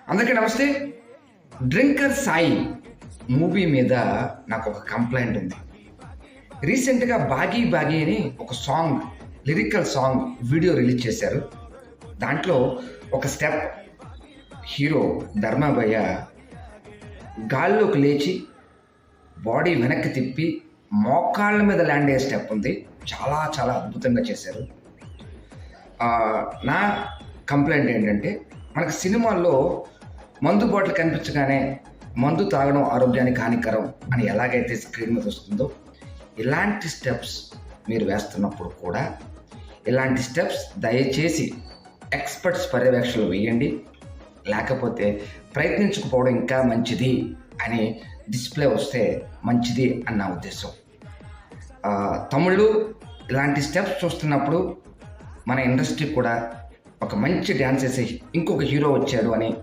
అందరికీ నమస్తే. 'Drinker Sai' movie మీద నాకు ఒక కంప్లైంట్ ఉంది. రీసెంట్‌గా 'బాగీ బాగీ' అని ఒక song, lyrical song video release చేశారు. దాంట్లో ఒక స్టెప్ హీరో ధర్మాభయ్య గాల్లోకి లేచి బాడీ వెనక్కి తిప్పి మోకాళ్ళ మీద ల్యాండ్ అయ్యే స్టెప్ ఉంది. చాలా చాలా అద్భుతంగా చేశారు. నా కంప్లైంట్ ఏంటంటే, మనకు సినిమాల్లో మందు బాటిల్ కనిపించగానే మందు తాగడం ఆరోగ్యానికి హానికరం అని ఎలాగైతే స్క్రీన్ మీద వస్తుందో, ఇలాంటి స్టెప్స్ మీరు వేస్తున్నప్పుడు కూడా ఇలాంటి స్టెప్స్ దయచేసి ఎక్స్పర్ట్స్ పర్యవేక్షణలో వేయండి. లేకపోతే ప్రయత్నించకపోవడం ఇంకా మంచిది అని డిస్ప్లే వస్తే మంచిది అని నా ఉద్దేశం. తమిళ్లు ఇలాంటి స్టెప్స్ చూస్తున్నప్పుడు మన ఇండస్ట్రీ కూడా ఒక మంచి డ్యాన్స్ వేసే ఇంకొక హీరో వచ్చాడు అని